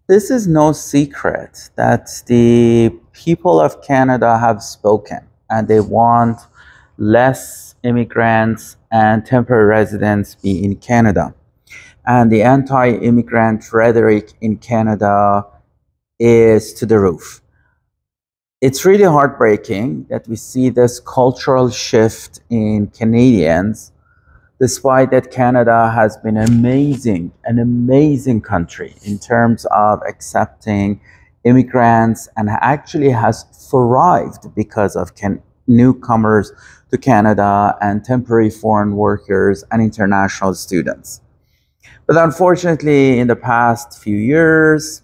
This is no secret that the people of Canada have spoken and they want less immigrants and temporary residents be in Canada. And the anti-immigrant rhetoric in Canada is to the roof. It's really heartbreaking that we see this cultural shift in Canadians, despite that Canada has been an amazing country in terms of accepting immigrants and actually has thrived because of newcomers to Canada and temporary foreign workers and international students. But unfortunately, in the past few years,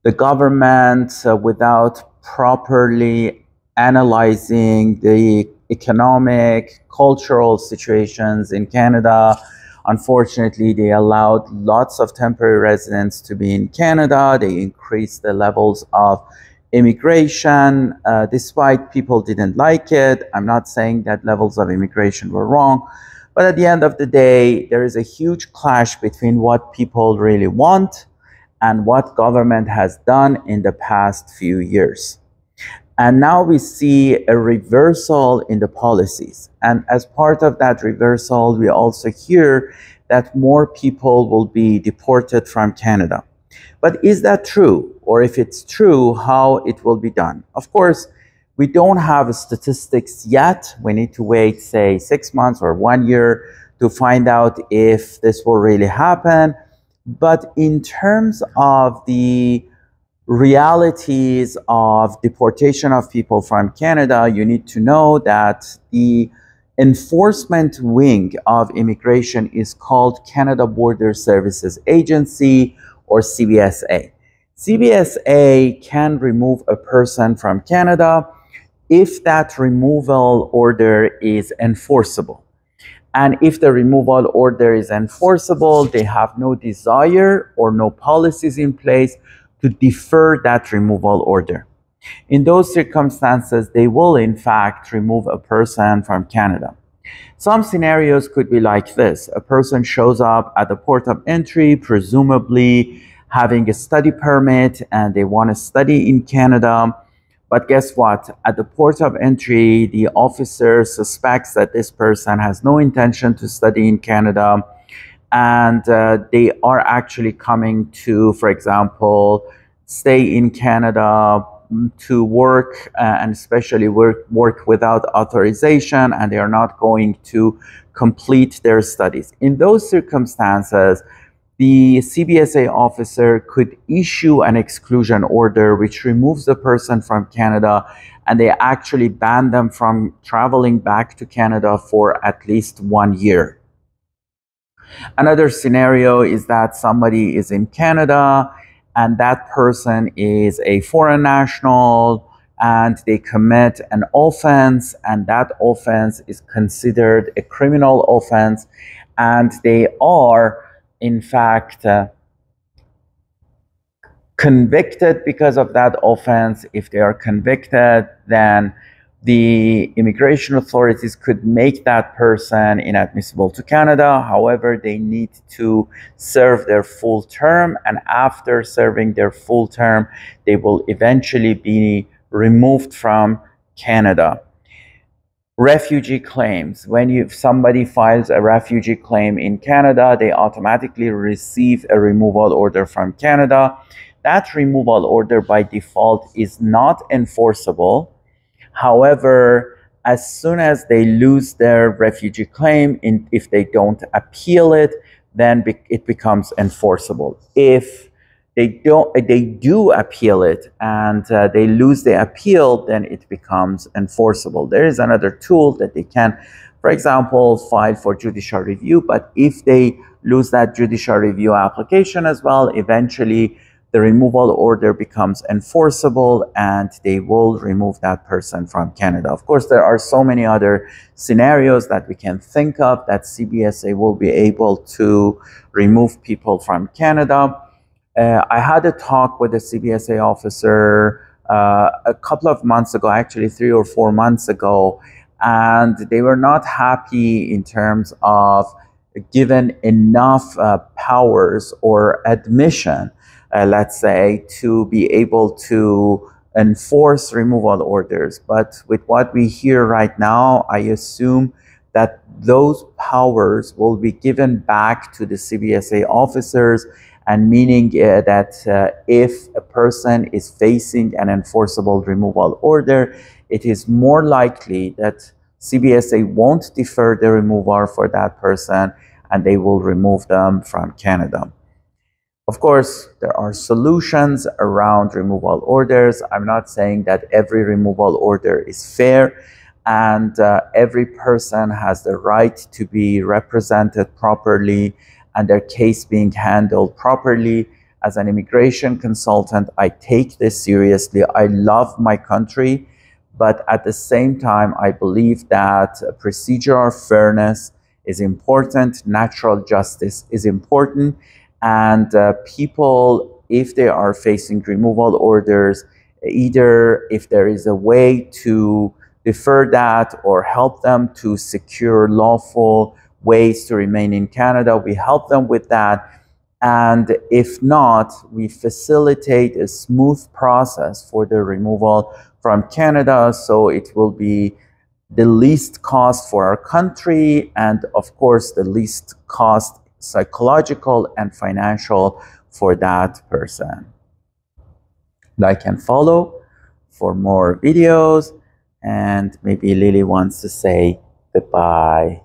the government, without properly analyzing the economic, cultural situations in Canada, unfortunately, they allowed lots of temporary residents to be in Canada. They increased the levels of immigration, despite people didn't like it. I'm not saying that levels of immigration were wrong, but at the end of the day, there is a huge clash between what people really want and what government has done in the past few years. And now we see a reversal in the policies. And as part of that reversal, we also hear that more people will be deported from Canada. But is that true? Or if it's true, how it will be done? Of course, we don't have statistics yet. We need to wait, say, 6 months or 1 year to find out if this will really happen. But in terms of the realities of deportation of people from Canada, you need to know that the enforcement wing of immigration is called Canada Border Services Agency, or CBSA. CBSA can remove a person from Canada if that removal order is enforceable. And if the removal order is enforceable, they have no desire or no policies in place to defer that removal order. In those circumstances, they will in fact remove a person from Canada. Some scenarios could be like this. A person shows up at the port of entry, presumably having a study permit, and they want to study in Canada. But guess what? At the port of entry, the officer suspects that this person has no intention to study in Canada, and they are actually coming to, for example, stay in Canada to work, and especially work without authorization, and they are not going to complete their studies. In those circumstances, the CBSA officer could issue an exclusion order which removes the person from Canada, and they actually ban them from traveling back to Canada for at least 1 year. Another scenario is that somebody is in Canada and that person is a foreign national and they commit an offense, and that offense is considered a criminal offense, and they are in fact convicted because of that offense. If they are convicted, then the immigration authorities could make that person inadmissible to Canada. However, they need to serve their full term, and after serving their full term, they will eventually be removed from Canada. Refugee claims. When somebody files a refugee claim in Canada, they automatically receive a removal order from Canada. That removal order by default is not enforceable. However, as soon as they lose their refugee claim, if they don't appeal it, then it becomes enforceable. If they do appeal it and they lose the appeal, then it becomes enforceable. There is another tool that they can, for example, file for judicial review. But if they lose that judicial review application as well, eventually the removal order becomes enforceable and they will remove that person from Canada. Of course, there are so many other scenarios that we can think of that CBSA will be able to remove people from Canada. I had a talk with a CBSA officer a couple of months ago, actually 3 or 4 months ago, and they were not happy in terms of given enough powers or admission let's say, to be able to enforce removal orders. But with what we hear right now, I assume that those powers will be given back to the CBSA officers, and meaning that if a person is facing an enforceable removal order, it is more likely that CBSA won't defer the removal for that person, and they will remove them from Canada. Of course, there are solutions around removal orders. I'm not saying that every removal order is fair, and every person has the right to be represented properly and their case being handled properly. As an immigration consultant, I take this seriously. I love my country, but at the same time, I believe that procedural fairness is important, natural justice is important, and people, if they are facing removal orders, either if there is a way to defer that or help them to secure lawful ways to remain in Canada, we help them with that. And if not, we facilitate a smooth process for the removal from Canada, so it will be the least cost for our country, and of course the least cost psychological and financial for that person. Like and follow for more videos, and maybe Lily wants to say goodbye.